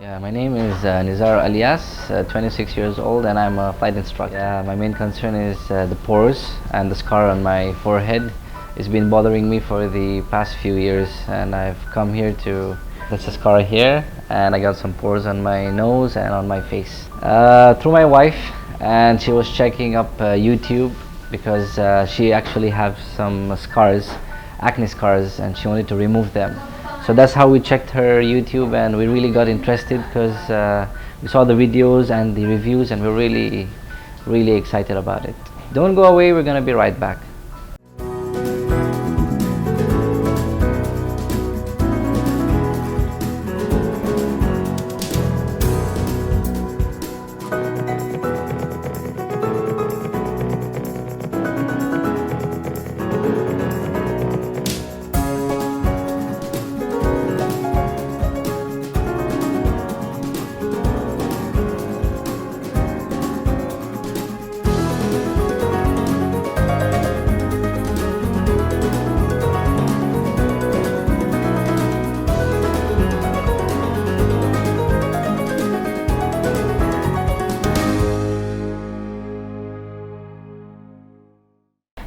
Yeah, my name is Nizar Alias, 26 years old, and I'm a flight instructor. Yeah, my main concern is the pores and the scar on my forehead. It's been bothering me for the past few years, and I've come here to. That's a scar here, and I got some pores on my nose and on my face. Through my wife, and she was checking up YouTube because she actually have some scars, acne scars, and she wanted to remove them. So that's how we checked her YouTube, and we really got interested because we saw the videos and the reviews, and we're really excited about it. Don't go away, we're gonna be right back.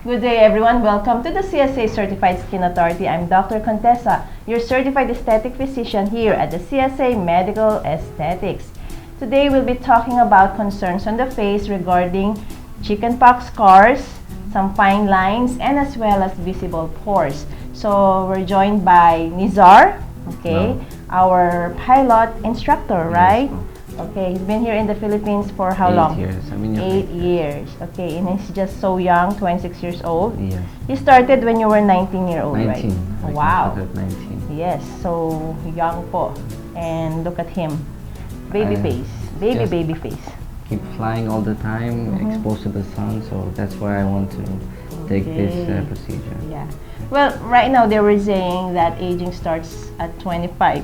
Good day everyone, welcome to the CSA Certified Skin Authority. I'm Dr. Contessa, your certified aesthetic physician here at the CSA Medical Aesthetics. Today we'll be talking about concerns on the face regarding chickenpox scars, some fine lines, and as well as visible pores. So we're joined by Nizar, okay, our pilot instructor, right? Okay, he's been here in the Philippines for how long? 8 years. I mean, 8 years. Okay, and he's just so young, 26 years old. Yes. You started when you were 19-year-old, 19. right? Wow. 19. Yes, so young po. And look at him. Baby face. Baby face. Keep flying all the time, exposed to the sun, so that's why I want to take this procedure. Yeah. Well, right now they were saying that aging starts at 25.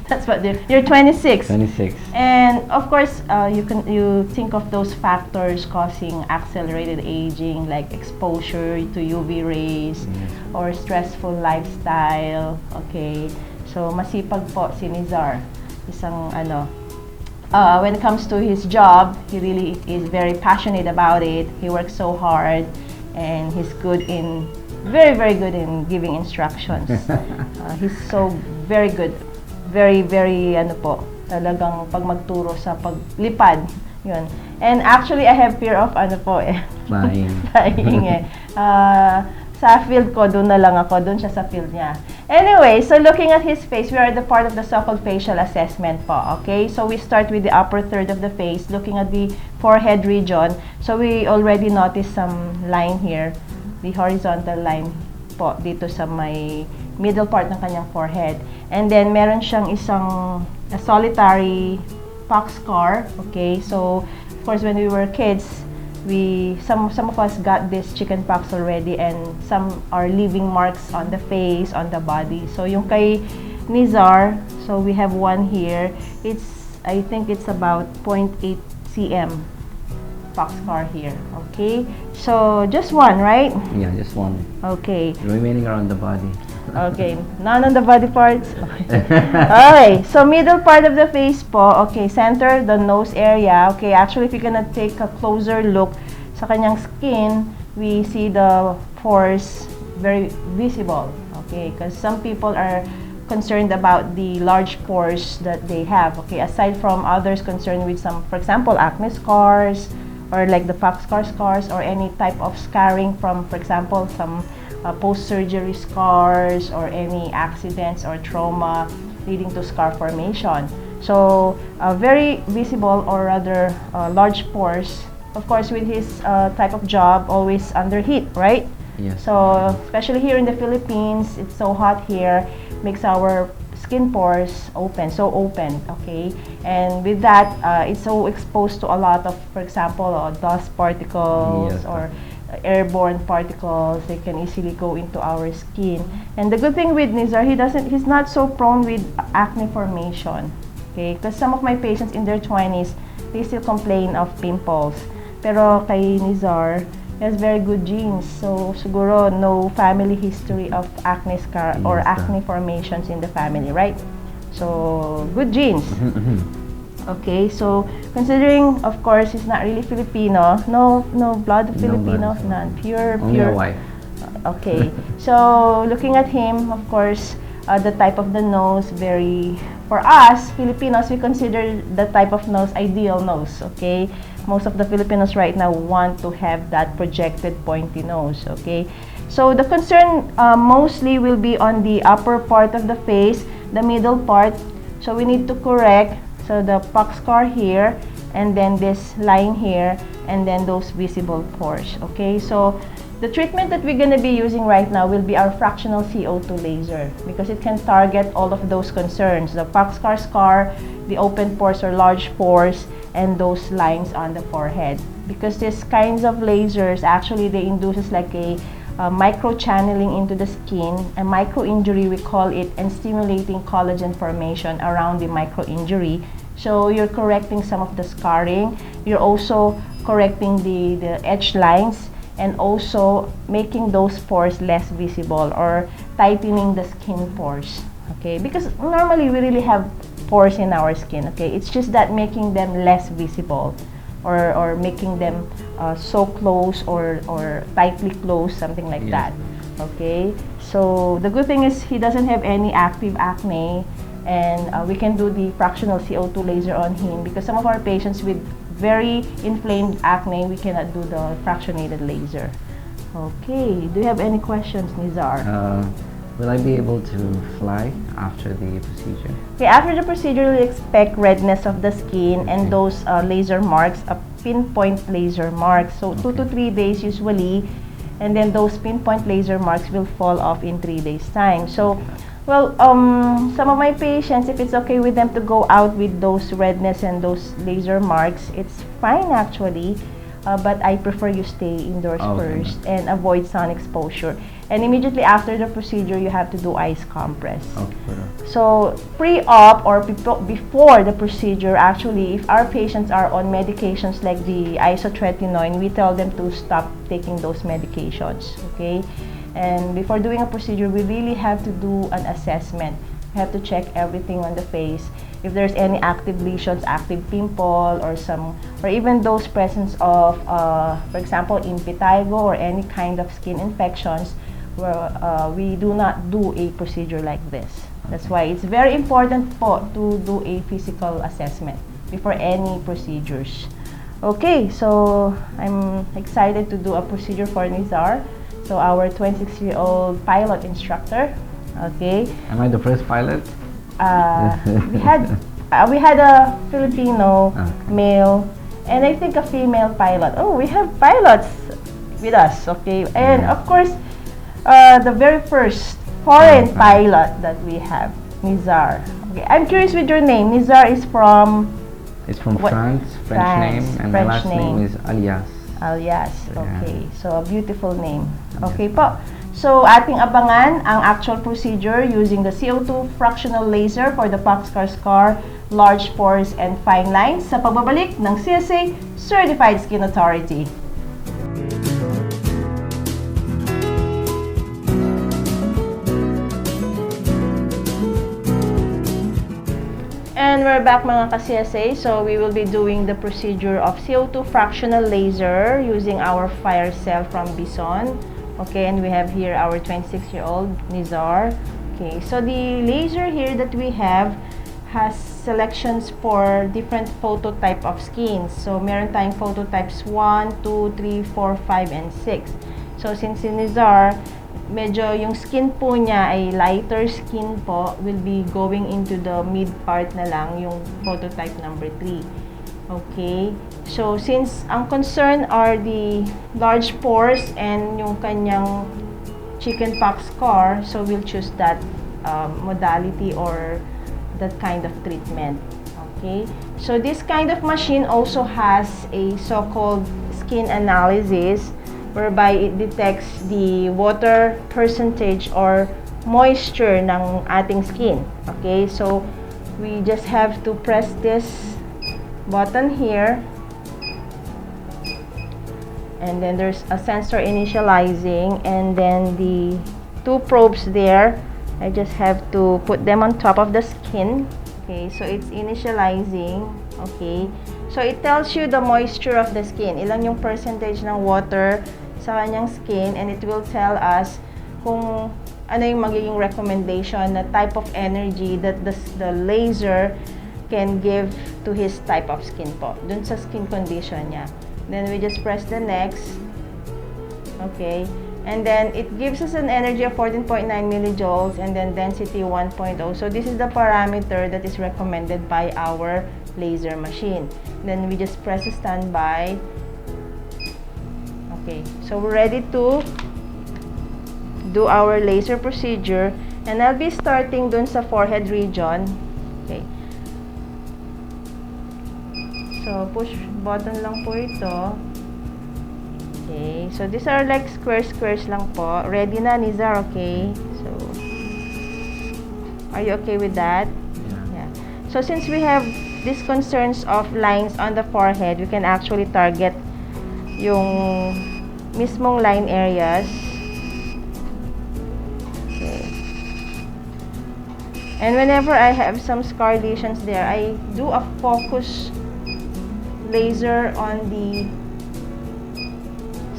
That's what you're 26. 26. And of course, you think of those factors causing accelerated aging, like exposure to UV rays or stressful lifestyle. Okay, so masipag po si Nizar. Isang when it comes to his job, he really is very passionate about it. He works so hard, and he's very good in giving instructions. He's so very good. Very talagang pag magturo sa paglipad, yun. And actually, I have fear of Flying. flying sa field ko, doon na lang ako, doon siya sa field niya. Anyway, so looking at his face, we are the part of the so-called facial assessment po, okay? So we start with the upper third of the face, looking at the forehead region. So we already noticed some line here, the horizontal line po, dito sa may middle part ng kanyang forehead. And then, meron siyang a solitary pox scar, okay? So, of course, when we were kids, some of us got this chickenpox already, and some are leaving marks on the face, on the body. So yung kay Nizar, so we have one here. I think it's about 0.8 cm pox scar here. Okay, so just one, right? Yeah, just one. Okay. The remaining are on the body. Okay, none on the body parts. Okay, so middle part of the face po, okay, center, the nose area. Okay, actually, if you're gonna take a closer look sa kanyang skin, we see the pores very visible. Okay, because some people are concerned about the large pores that they have. Okay, aside from others concerned with some, for example, acne scars, or like the pox scars, or any type of scarring from, for example, some post-surgery scars or any accidents or trauma leading to scar formation. So, very visible, or rather large pores. Of course, with his type of job, always under heat, right? Yes. So, especially here in the Philippines, it's so hot here, makes our skin pores so open, okay? And with that, it's so exposed to a lot of, for example, dust particles, yes, or airborne particles. They can easily go into our skin. And the good thing with Nizar, he's not so prone with acne formation, okay? Because some of my patients in their 20s, they still complain of pimples. Pero kay Nizar, he has very good genes. So siguro no family history of acne scar or acne formations in the family, right? So, good genes. Okay, so considering, of course, he's not really Filipino. No blood of Filipino, none. Pure. Only a wife. Okay, so looking at him, of course, the type of the nose, for us, Filipinos, we consider the type of nose ideal nose, okay? Most of the Filipinos right now want to have that projected pointy nose, okay? So the concern mostly will be on the upper part of the face, the middle part. So we need to correct, so the pock scar here, and then this line here, and then those visible pores, okay? So the treatment that we're going to be using right now will be our fractional CO2 laser, because it can target all of those concerns, the pock scar, the open pores or large pores, and those lines on the forehead. Because these kinds of lasers, actually they induces like a micro channeling into the skin, a micro injury we call it, and stimulating collagen formation around the micro injury. So you're correcting some of the scarring, you're also correcting the edge lines, and also making those pores less visible or tightening the skin pores, okay? Because normally we really have pores in our skin, okay? It's just that making them less visible or making them so close or tightly closed, something like that, okay? So the good thing is he doesn't have any active acne, and we can do the fractional CO2 laser on him, because some of our patients with very inflamed acne, we cannot do the fractionated laser. Okay, do you have any questions, Nizar? Will I be able to fly after the procedure? Okay, after the procedure, we expect redness of the skin and those laser marks, a pinpoint laser marks. So 2 to 3 days usually, and then those pinpoint laser marks will fall off in 3 days time. So well, some of my patients, if it's okay with them to go out with those redness and those laser marks, it's fine actually. But I prefer you stay indoors first and avoid sun exposure. And immediately after the procedure, you have to do ice compress. So pre-op or before the procedure, actually, if our patients are on medications like the isotretinoin, we tell them to stop taking those medications, okay? And before doing a procedure, we really have to do an assessment. We have to check everything on the face. If there's any active lesions, active pimple, or even those presence of, for example, impetigo or any kind of skin infections, where we do not do a procedure like this. That's why it's very important to do a physical assessment before any procedures. Okay, so I'm excited to do a procedure for Nizar. So our 26-year-old pilot instructor, okay. Am I the first pilot? We had a Filipino male and I think a female pilot. Oh, we have pilots with us, okay. And of course, the very first foreign pilot that we have, Nizar. Okay, I'm curious with your name. Nizar is from? It's from France, French name, and my last name is Alias. Alias, okay. So, a beautiful name. Okay po. So, ating abangan ang actual procedure using the CO2 fractional laser for the pock scar, large pores, and fine lines sa pagbabalik ng CSA Certified Skin Authority. And we're back mga ka-CSA. So we will be doing the procedure of CO2 fractional laser using our fire cell from Bison. Okay, and we have here our 26-year-old Nizar. Okay, so the laser here that we have has selections for different phototype of skins. So meron tayong phototypes 1, 2, 3, 4, 5, and 6. So since si Nizar, medyo yung skin po niya ay lighter skin po, will be going into the mid part na lang, yung phototype number 3. Okay? So, since ang concern are the large pores and yung kanyang chickenpox scar, so we'll choose that modality or that kind of treatment. Okay? So, this kind of machine also has a so-called skin analysis whereby it detects the water percentage or moisture ng ating skin. Okay, so we just have to press this button here, and then there's a sensor initializing, and then the two probes there, I just have to put them on top of the skin. Okay, so it's initializing. Okay, so it tells you the moisture of the skin. Ilan yung percentage ng water sa kanyang skin, and it will tell us kung ano yung magiging recommendation na type of energy that the laser can give to his type of skin po, dun sa skin condition niya. Then we just press the next. Okay, and then it gives us an energy of 14.9 millijoules and then density 1.0. So this is the parameter that is recommended by our laser machine. Then we just press standby. Okay, so we're ready to do our laser procedure, and I'll be starting dun sa forehead region. Okay, so push button lang po ito. Okay, so these are like squares lang po. Ready na, Nizar, okay? So, are you okay with that? Yeah. So, since we have these concerns of lines on the forehead, we can actually target yung mismong line areas. Okay. And whenever I have some scar lesions there, I do a focus laser on the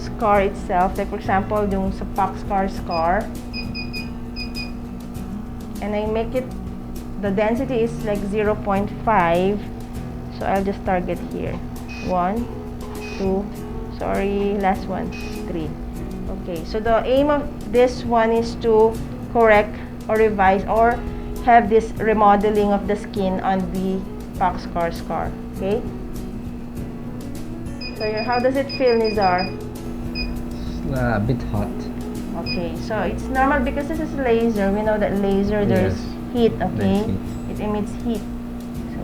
scar itself, like for example yung sa pox scar, and I make it, the density is like 0.5, so I'll just target here. 1, 2, sorry, last one, 3. Okay, so the aim of this one is to correct or revise or have this remodeling of the skin on the pox scar. Okay, so how does it feel, Nizar? A bit hot. Okay, so it's normal because this is laser. We know that laser, there's heat, okay? Heat. It emits heat. So,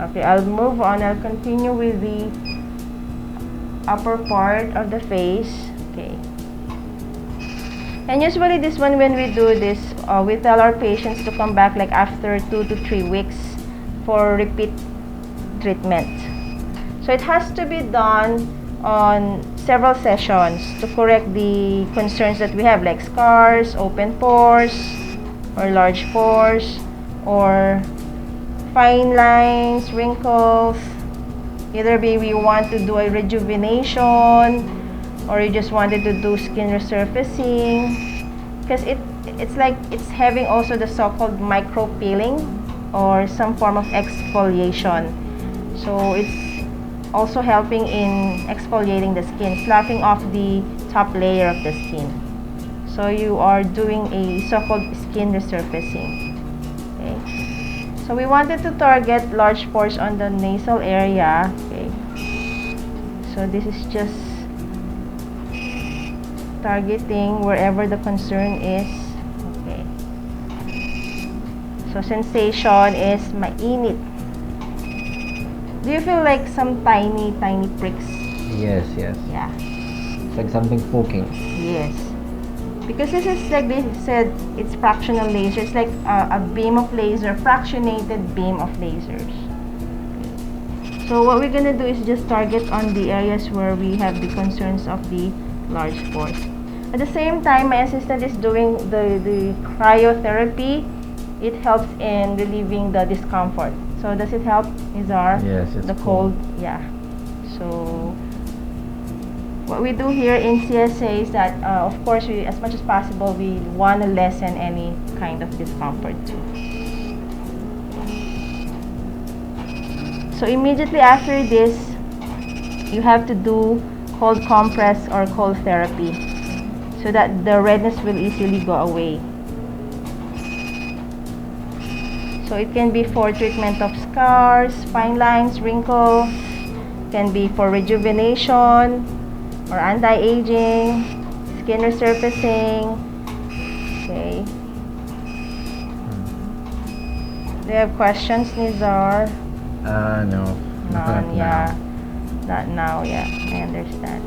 okay, I'll move on. I'll continue with the upper part of the face. Okay. And usually this one, when we do this, we tell our patients to come back like after 2 to 3 weeks for repeat treatment. So it has to be done on several sessions to correct the concerns that we have, like scars, open pores, or large pores, or fine lines, wrinkles. Either we want to do a rejuvenation, or you just wanted to do skin resurfacing, because it's like it's having also the so-called micro peeling or some form of exfoliation. So it's also helping in exfoliating the skin, sloughing off the top layer of the skin. So you are doing a so-called skin resurfacing. Okay. So we wanted to target large pores on the nasal area. Okay. So this is just targeting wherever the concern is. Okay. So sensation is mainit. Do you feel like some tiny pricks? Yes. Yeah. It's like something poking. Yes. Because this is, like they said, it's fractional laser. It's like a beam of laser, fractionated beam of lasers. So what we're gonna do is just target on the areas where we have the concerns of the large pores. At the same time, my assistant is doing the cryotherapy. It helps in relieving the discomfort. So does it help, Izar? Yes, it's the cold. Yeah. So what we do here in CSA is that, of course, we, as much as possible, we want to lessen any kind of discomfort too. So immediately after this, you have to do cold compress or cold therapy so that the redness will easily go away. So it can be for treatment of scars, fine lines, wrinkles, can be for rejuvenation or anti-aging, skin resurfacing. Okay. Do you have questions, Nizar? No. None, yeah. Not now, yeah. I understand.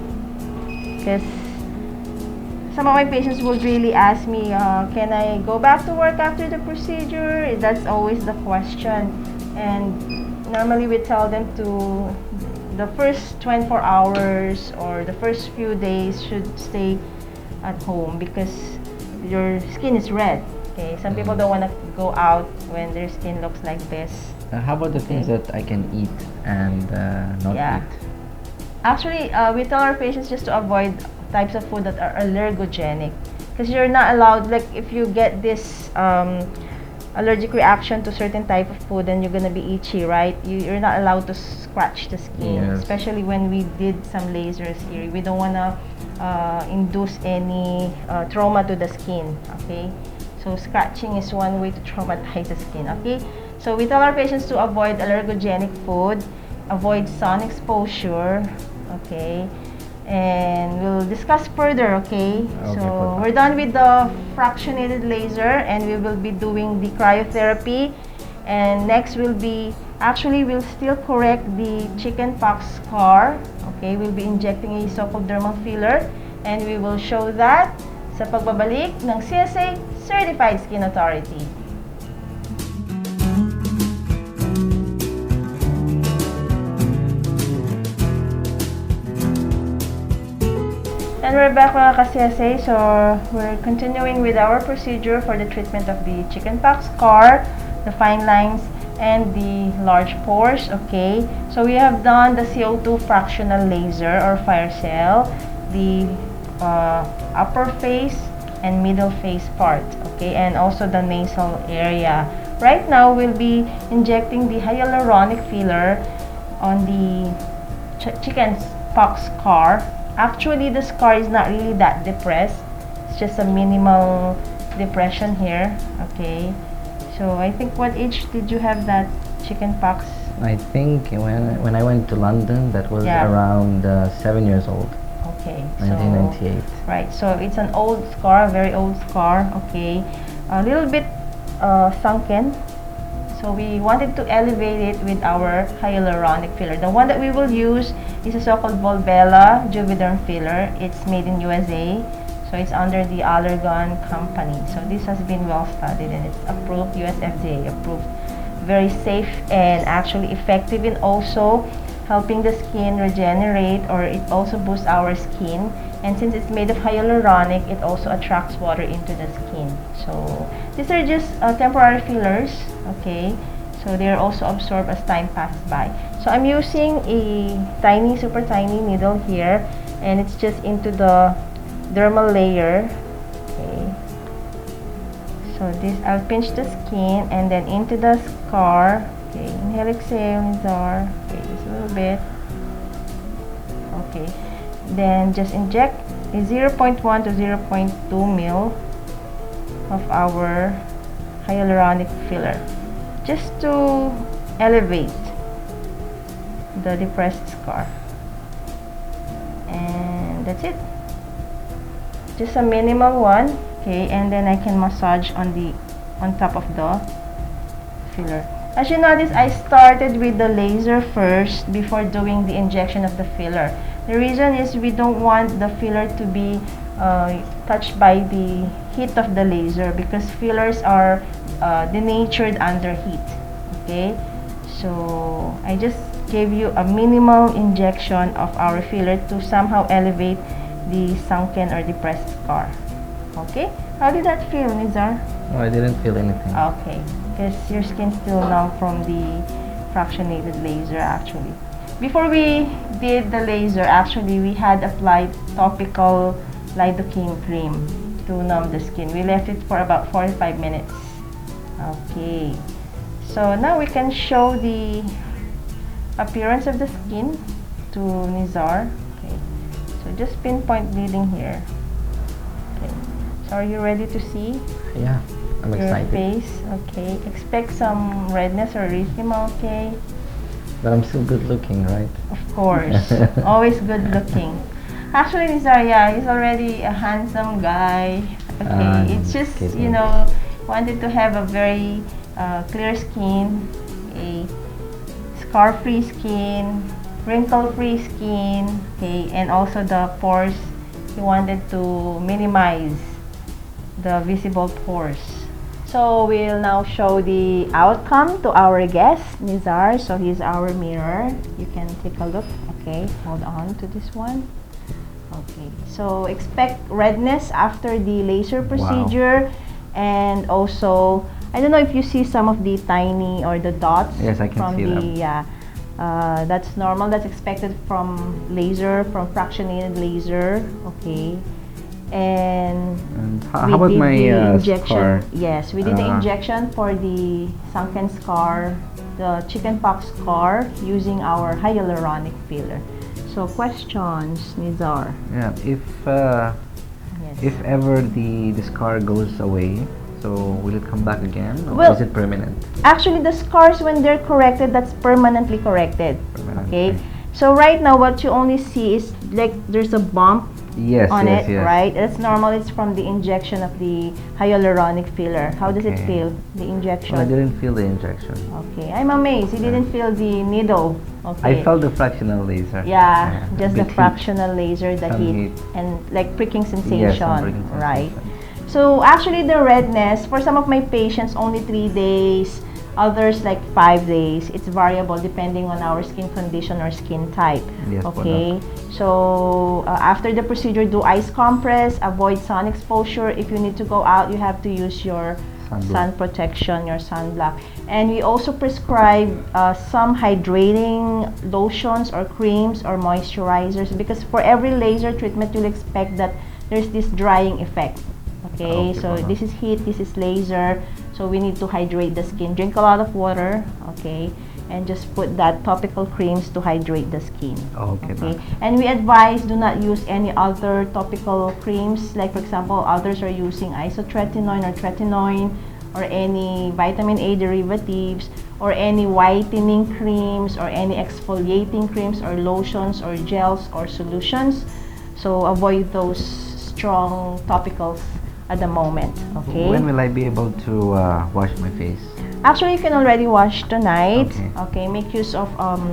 Because some of my patients would really ask me, can I go back to work after the procedure? That's always the question. And normally we tell them to, the first 24 hours or the first few days should stay at home because your skin is red. Okay, some people don't want to go out when their skin looks like this. How about the things that I can eat and not eat? Actually, we tell our patients just to avoid types of food that are allergogenic, because you're not allowed, like if you get this allergic reaction to certain type of food, then you're gonna be itchy, right? You're not allowed to scratch the skin, especially when we did some lasers here. We don't wanna induce any trauma to the skin, okay? So scratching is one way to traumatize the skin, okay? So we tell our patients to avoid allergogenic food, avoid sun exposure, okay? And we'll discuss further, okay? So we're done with the fractionated laser, and we will be doing the cryotherapy. And next will be, actually we'll still correct the chickenpox scar, okay? We'll be injecting a so-called dermal filler, and we will show that sa pagbabalik ng CSA Certified Skin Authority. And we're back mga ka-CSA. So we're continuing with our procedure for the treatment of the chickenpox scar, the fine lines, and the large pores, okay? So we have done the CO2 fractional laser or fire cell, the upper face and middle face part, okay, and also the nasal area. Right now we'll be injecting the hyaluronic filler on the chickenpox scar. Actually, the scar is not really that depressed. It's just a minimal depression here, okay? So I think, what age did you have that chickenpox? I think when I went to London, that was around 7 years old. Okay. 1998. So, right. So it's an old scar, a very old scar, okay? A little bit sunken. So we wanted to elevate it with our hyaluronic filler. The one that we will use is a so-called Volbella Juvederm filler. It's made in USA. So it's under the Allergan company. So this has been well studied and it's approved, US FDA approved. Very safe and actually effective in also helping the skin regenerate, or it also boosts our skin. And since it's made of hyaluronic, it also attracts water into the skin. So these are just temporary fillers, okay? So they're also absorbed as time passes by. So I'm using a tiny, super tiny needle here, and it's just into the dermal layer, okay? So this, I'll pinch the skin and then into the scar. Okay, inhale, exhale, Nizar. Okay, just a little bit. Okay, then just inject a 0.1 to 0.2 ml of our hyaluronic filler, just to elevate the depressed scar. And that's it. Just a minimal one, okay, and then I can massage on top of the filler. As you notice, I started with the laser first before doing the injection of the filler. The reason is we don't want the filler to be touched by the heat of the laser, because fillers are denatured under heat, okay? So I just gave you a minimal injection of our filler to somehow elevate the sunken or depressed scar, okay? How did that feel, Nizar? No, I didn't feel anything. Okay, because your skin's still numb from the fractionated laser actually. Before we did the laser, actually we had applied topical lidocaine cream to numb the skin. We left it for about 45 minutes. Okay, so now we can show the appearance of the skin to Nizar. Okay, so just pinpoint bleeding here. Okay, so are you ready to see? Yeah, I'm excited. Your face, okay. Expect some redness or erythema, okay? But I'm still good looking, right? Of course, always good looking. Actually, Nizar, yeah, he's already a handsome guy. Okay, it's just, kidding. you know, wanted to have a very clear skin, a scar-free skin, wrinkle-free skin, okay, and also the pores, he wanted to minimize the visible pores. So we'll now show the outcome to our guest, Nizar. So here's our mirror. You can take a look. Okay, hold on to this one. Okay, so expect redness after the laser procedure. And also, I don't know if you see some of the tiny or the dots. Yes, I can from see the, them. Yeah, that's normal. That's expected from laser, from fractionated laser. Okay. And how about did my the injection. scar? Yes, we did the injection for the sunken scar, the chickenpox scar, using our hyaluronic filler. So questions, Nizar? Yeah, Yes. if ever the scar goes away, so will it come back again, or Well, is it permanent? Actually, the scars, when they're corrected, that's permanently corrected. Permanent, Okay? okay. So right now, what you only see is like there's a bump Yes, on yes, it, yes. right? That's normal. It's from the injection of the hyaluronic filler. How does it Okay. feel, the injection? Well, I didn't feel the injection. Okay, I'm amazed. You didn't feel the needle. Okay. I felt the fractional laser. Yeah, just the bit heat. fractional laser, the Some heat, heat. and like pricking sensation, Yes, some pricking right? sensation. So actually, the redness for some of my patients only 3 days, others like 5 days. It's variable depending on our skin condition or skin type. Yes, Okay. So after the procedure, do ice compress. Avoid sun exposure. If you need to go out, you have to use your sun protection, your sunblock. And we also prescribe some hydrating lotions or creams or moisturizers, because for every laser treatment, you'll expect that there's this drying effect. Okay, so this is heat, this is laser, so we need to hydrate the skin. Drink a lot of water, okay, and just put that topical creams to hydrate the skin. Okay. And we advise do not use any other topical creams, like for example, others are using isotretinoin or tretinoin, or any vitamin A derivatives, or any whitening creams, or any exfoliating creams, or lotions, or gels, or solutions. So avoid those strong topicals at the moment. Okay. When will I be able to wash my face? Actually, you can already wash tonight. Okay. Make use of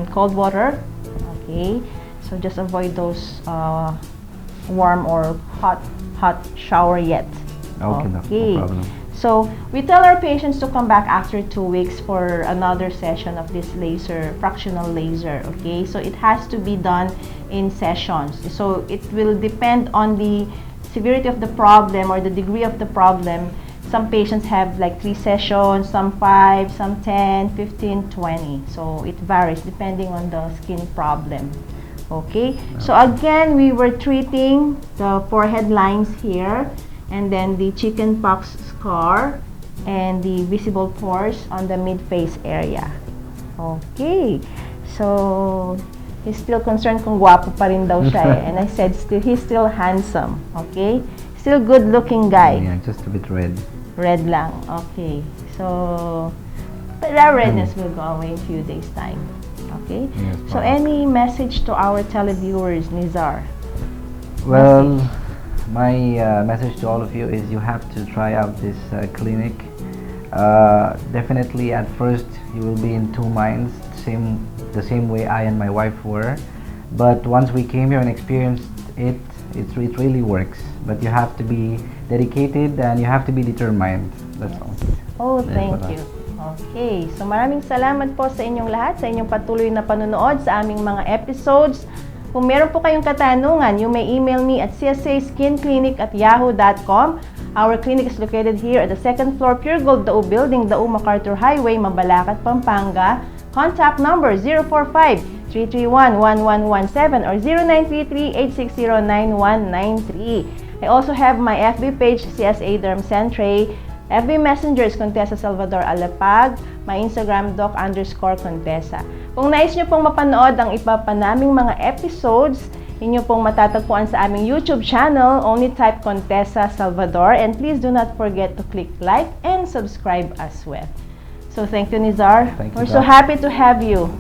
cold water. Okay, so just avoid those warm or hot shower yet. Okay. No problem. So we tell our patients to come back after 2 weeks for another session of this laser, fractional laser. Okay, so it has to be done in sessions. So it will depend on the severity of the problem or the degree of the problem. Some patients have like 3 sessions, some 5, some 10, 15, 20. So it varies depending on the skin problem. Okay, so again, we were treating the forehead lines here, and then the chickenpox scar, and the visible pores on the mid-face area. Okay, so he's still concerned kung guwapo pa rin daw siya eh. And I said he's still handsome. Okay, still good-looking guy. Yeah, just a bit red. Red lang. Okay, so but that redness will go away in a few days time. Okay, Yes, so any message to our televiewers, Nizar? Well, my message to all of you is you have to try out this clinic. Definitely at first you will be in 2 minds, the same way I and my wife were, but once we came here and experienced it, it really works. But you have to be dedicated and you have to be determined. That's all. Oh, thank you. Okay, so maraming salamat po sa inyong lahat, sa inyong patuloy na panonood sa aming mga episodes. Kung meron po kayong katanungan, you may email me at csaskinclinic@yahoo.com. Our clinic is located here at the 2nd floor, Pure Gold Dao Building, Dao MacArthur Highway, Mabalacat, Pampanga. Contact number 045-331-1117 or 0933-860-9193. I also have my FB page, CSA Derm Centre. FB Messenger is Contessa Salvador Alapag. My Instagram, doc_Contessa. Kung nais nyo pong mapanood ang iba pa naming mga episodes, inyo pong matatagpuan sa aming YouTube channel. Only type Contessa Salvador. And please do not forget to click like and subscribe as well. So thank you, Nizar. We're so happy to have you.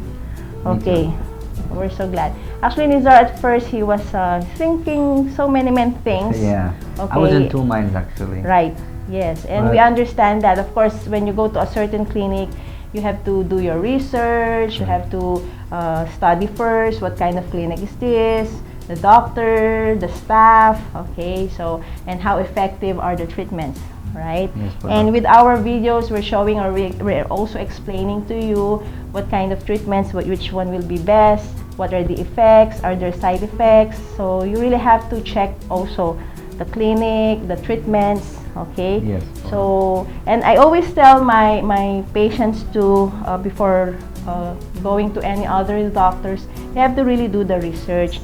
Okay. We're so glad. Actually, Nizar, at first, he was thinking so many things. Yeah. Okay. I was in 2 minds actually. Right. Yes. And we understand that. Of course, when you go to a certain clinic, you have to do your research. You have to study first. What kind of clinic is this? The doctor, the staff. Okay. So, and how effective are the treatments? Right? Yes, and with our videos, we're showing or we're also explaining to you what kind of treatments, which one will be best, what are the effects, are there side effects. So you really have to check also the clinic, the treatments, okay? Yes. So, and I always tell my patients to, before going to any other doctors, they have to really do the research.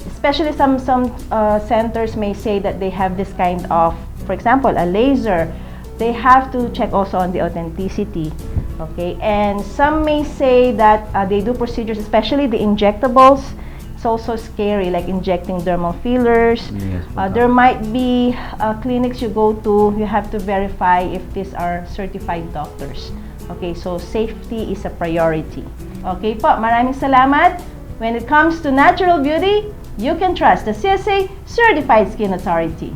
Especially some centers may say that they have this kind of, for example, a laser. They have to check also on the authenticity, okay? And some may say that they do procedures, especially the injectables. It's also scary, like injecting dermal fillers. Yes, There might be clinics you go to, you have to verify if these are certified doctors. Okay, so safety is a priority. Okay po, maraming salamat. When it comes to natural beauty, you can trust the CSA Certified Skin Authority.